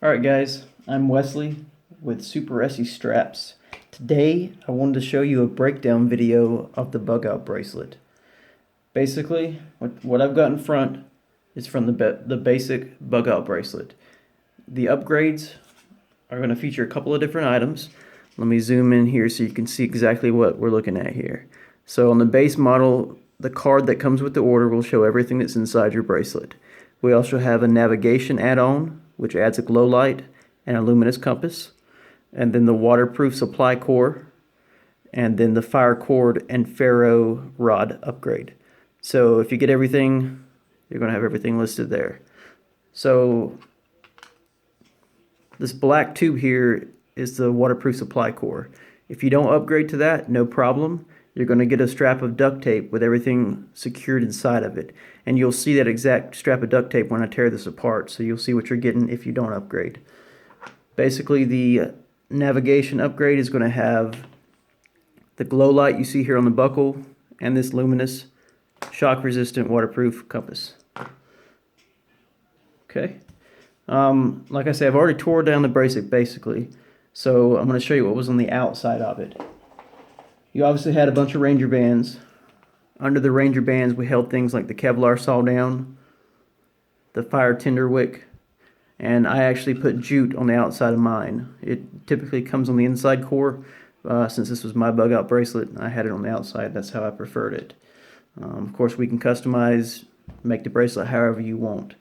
Alright guys, I'm Wesley with Superesse Straps. Today I wanted to show you a breakdown video of the bug out bracelet. Basically, what I've got in front is from the basic bug out bracelet. The upgrades are going to feature a couple of different items. Let me zoom in here so you can see exactly what we're looking at here. So on the base model, the card that comes with the order will show everything that's inside your bracelet. We also have a navigation add-on, which adds a glow light and a luminous compass, and then the waterproof supply core, and then the Paracord and ferro rod upgrade. So if you get everything, you're going to have everything listed there. So this black tube here is the waterproof supply core. If you don't upgrade to that, no problem. You're going to get a strap of duct tape with everything secured inside of it. And you'll see that exact strap of duct tape when I tear this apart, so you'll see what you're getting if you don't upgrade. Basically, the navigation upgrade is going to have the glow light you see here on the buckle and this luminous, shock-resistant, waterproof compass. Okay. Like I said, I've already tore down the bracelet basically, so I'm going to show you what was on the outside of it. You obviously had a bunch of Ranger bands. Under the Ranger bands, we held things like the Kevlar saw down, the fire tinder wick, and I actually put jute on the outside of mine. It typically comes on the inside core. Since this was my bug out bracelet, I had it on the outside. That's how I preferred it. Of course, we can customize, make the bracelet however you want.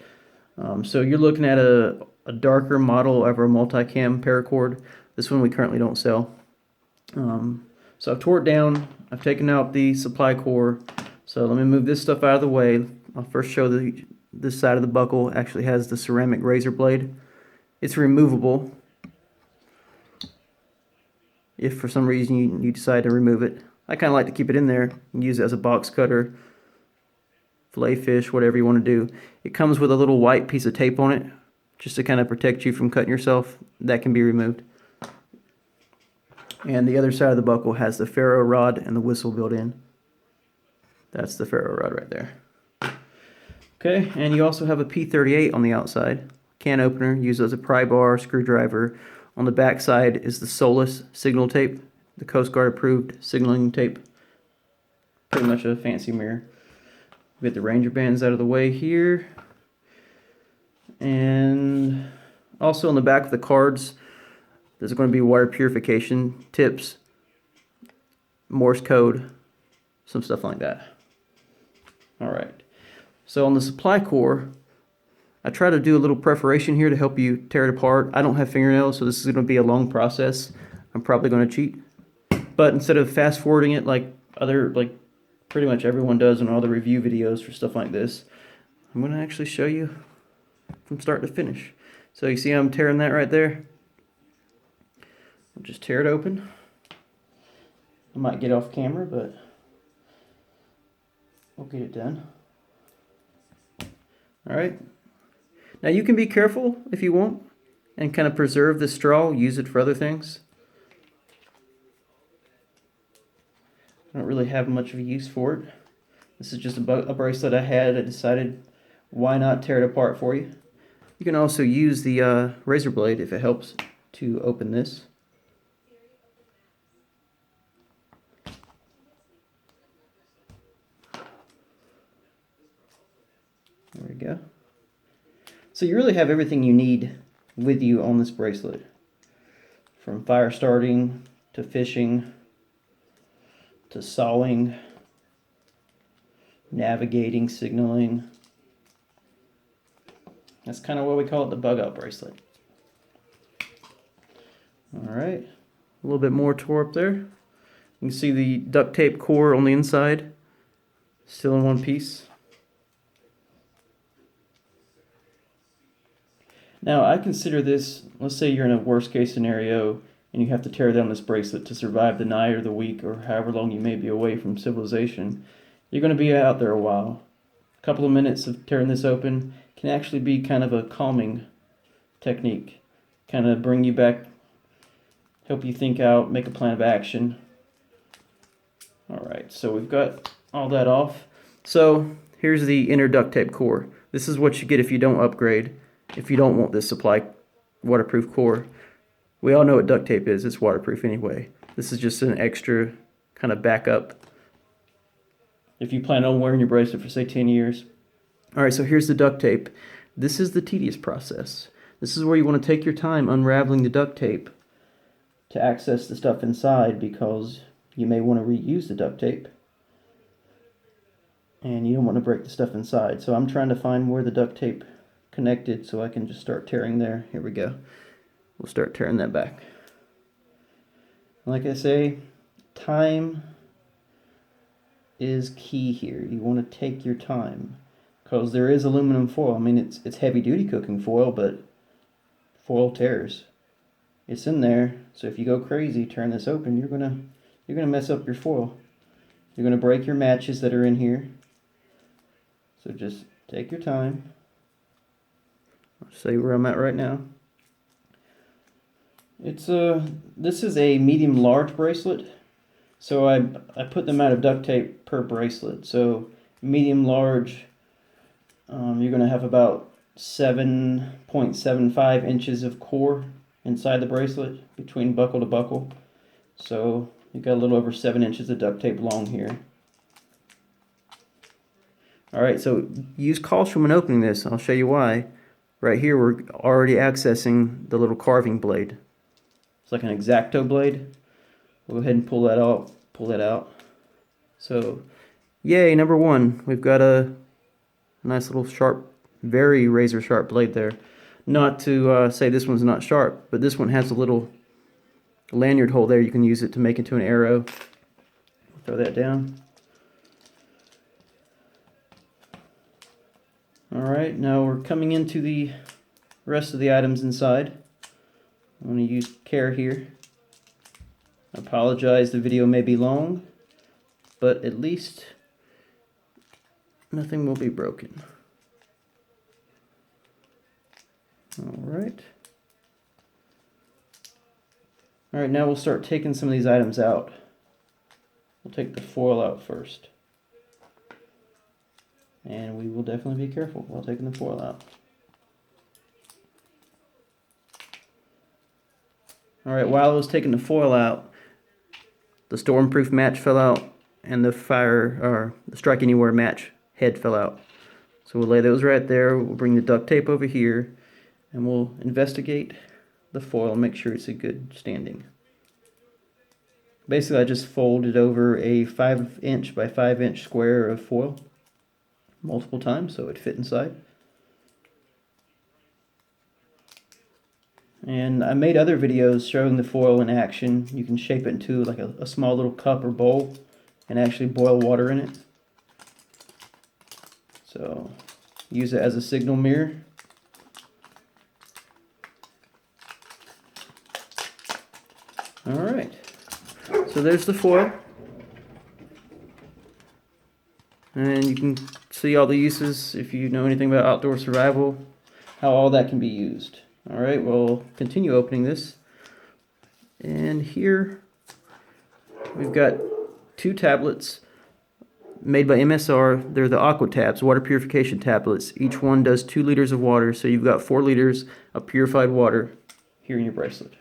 So you're looking at a darker model of our multicam paracord. This one we currently don't sell. So I've tore it down, I've taken out the supply core, so let me move this stuff out of the way. I'll first show this side of the buckle actually has the ceramic razor blade. It's removable if for some reason you decide to remove it. I kind of like to keep it in there and use it as a box cutter, fillet fish, whatever you want to do. It comes with a little white piece of tape on it just to kind of protect you from cutting yourself. That can be removed. And the other side of the buckle has the ferro rod and the whistle built in. That's the ferro rod right there. Okay, and you also have a P38 on the outside. Can opener, used as a pry bar, screwdriver. On the back side is the Solus signal tape, the Coast Guard approved signaling tape. Pretty much a fancy mirror. We get the Ranger bands out of the way here. And also on the back of the cards, there's going to be water purification tips, Morse code, some stuff like that. Alright, so on the supply core, I try to do a little perforation here to help you tear it apart. I don't have fingernails, so this is going to be a long process. I'm probably going to cheat. But instead of fast forwarding it like pretty much everyone does in all the review videos for stuff like this, I'm going to actually show you from start to finish. So you see I'm tearing that right there? I'll just tear it open. I might get off camera, but we'll get it done. Alright. Now you can be careful if you want and kind of preserve the straw, use it for other things. I don't really have much of a use for it. This is just a bracelet I had. I decided why not tear it apart for you. You can also use the razor blade if it helps to open this. There we go. So you really have everything you need with you on this bracelet. From fire starting, to fishing, to sawing, navigating, signaling. That's kind of what we call it, the bug out bracelet. Alright, a little bit more tore up there. You can see the duct tape core on the inside, still in one piece. Now, I consider this, let's say you're in a worst case scenario and you have to tear down this bracelet to survive the night or the week or however long you may be away from civilization. You're going to be out there a while. A couple of minutes of tearing this open can actually be kind of a calming technique. Kind of bring you back, help you think out, make a plan of action. Alright, so we've got all that off. So, here's the inner duct tape core. This is what you get if you don't upgrade. If you don't want this supply waterproof core. We all know what duct tape is. It's waterproof anyway. This is just an extra kind of backup if you plan on wearing your bracelet for, say, 10 years. All right, so here's the duct tape. This is the tedious process. This is where you want to take your time unraveling the duct tape to access the stuff inside, because you may want to reuse the duct tape and you don't want to break the stuff inside. So I'm trying to find where the duct tape connected so I can just start tearing there. Here we go. We'll start tearing that back. Like I say, time is key here. You want to take your time because there is aluminum foil. I mean, it's heavy duty cooking foil, but foil tears. It's in there, so if you go crazy, turn this open, you're gonna mess up your foil. You're gonna break your matches that are in here. So just take your time. I'll show you where I'm at right now. This is a medium large bracelet, so I put the amount of duct tape per bracelet. So medium large, you're gonna have about 7.75 inches of core inside the bracelet between buckle to buckle. So you got a little over 7 inches of duct tape long here. Alright, so use caution when opening this. I'll show you why. Right here we're already accessing the little carving blade. It's like an X-Acto blade. We'll go ahead and pull that out. So, yay, number one. We've got a nice little sharp, very razor sharp blade there. Not to say this one's not sharp, but this one has a little lanyard hole there. You can use it to make into an arrow. Throw that down. Alright, now we're coming into the rest of the items inside. I'm going to use care here. I apologize, the video may be long, but at least nothing will be broken. Alright. Alright, now we'll start taking some of these items out. We'll take the foil out first. And we will definitely be careful while taking the foil out. Alright, while I was taking the foil out, the stormproof match fell out and the strike anywhere match head fell out. So we'll lay those right there. We'll bring the duct tape over here and we'll investigate the foil and make sure it's a good standing. Basically, I just folded over a 5" by 5" square of foil multiple times so it fit inside. And I made other videos showing the foil in action. You can shape it into like a small little cup or bowl and actually boil water in it. So use it as a signal mirror. Alright, so there's the foil. And you can see all the uses if you know anything about outdoor survival, how all that can be used. Alright, we'll continue opening this. And here we've got 2 tablets made by MSR. They're the Aqua Tabs, water purification tablets. Each one does 2 liters of water, so you've got 4 liters of purified water here in your bracelet.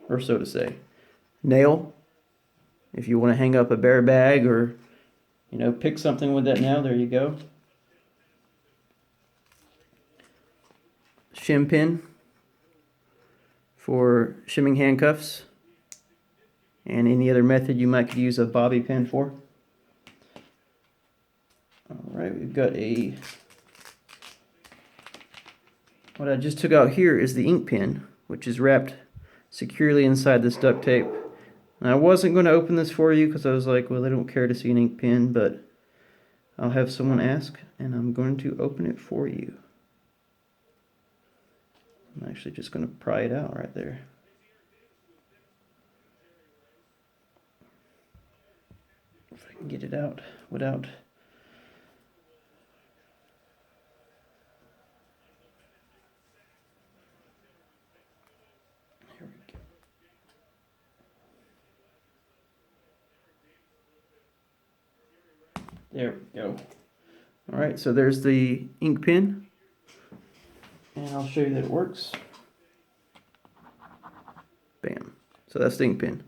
Or so to say. Nail, if you want to hang up a bear bag or, you know, pick something with that nail, there you go. Shim pin for shimming handcuffs and any other method you might could use a bobby pin for. Alright, we've got what I just took out here is the ink pen, which is wrapped securely inside this duct tape. And I wasn't going to open this for you because I was like, well, I don't care to see an ink pen, but I'll have someone ask and I'm going to open it for you. I'm actually just going to pry it out right there. If I can get it out without... Here we go. There we go. Alright, so there's the ink pen. And I'll show you that it works. Bam. So that's the ink pen.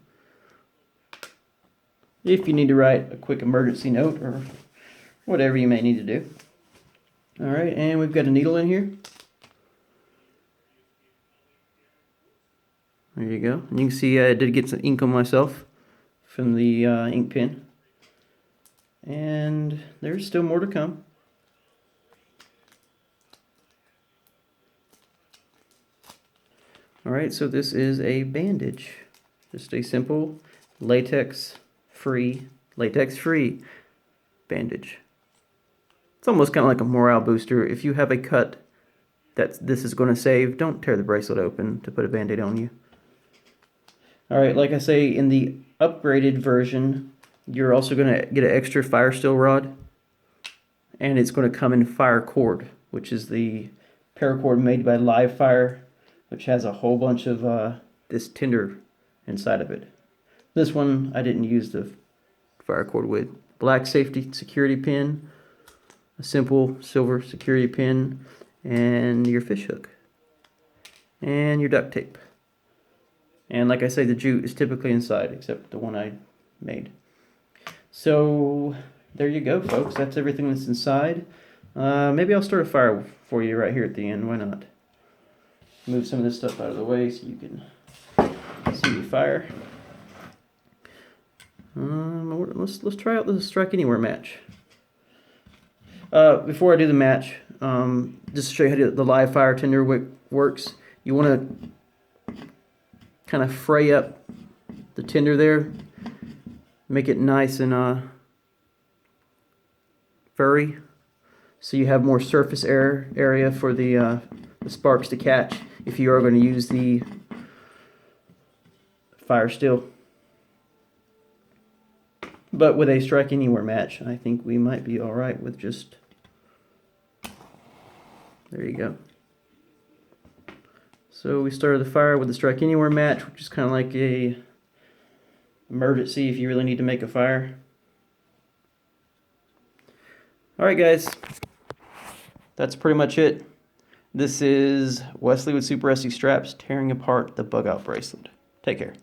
If you need to write a quick emergency note or whatever you may need to do. Alright, and we've got a needle in here. There you go. And you can see I did get some ink on myself from the ink pen. And there's still more to come. Alright, so this is a bandage. Just a simple latex-free bandage. It's almost kind of like a morale booster. If you have a cut that this is going to save, don't tear the bracelet open to put a band-aid on you. Alright, like I say, in the upgraded version, you're also going to get an extra fire steel rod. And it's going to come in Paracord, which is the paracord made by Live Fire, which has a whole bunch of this tinder inside of it. This one I didn't use the Paracord with. Black safety security pin, a simple silver security pin, and your fish hook, and your duct tape. And like I say, the jute is typically inside, except the one I made. So there you go, folks. That's everything that's inside. Maybe I'll start a fire for you right here at the end. Why not? Move some of this stuff out of the way so you can see the fire. Let's try out the Strike Anywhere match. Before I do the match, just to show you how the live fire tinder works, you want to kind of fray up the tinder there, make it nice and furry, so you have more surface area for the sparks to catch if you are going to use the fire steel. But with a Strike Anywhere match, I think we might be alright with just... There you go. So we started the fire with the Strike Anywhere match, which is kind of like a emergency if you really need to make a fire. Alright guys, that's pretty much it. This is Wesley with Superesse Straps tearing apart the Bug Out bracelet. Take care.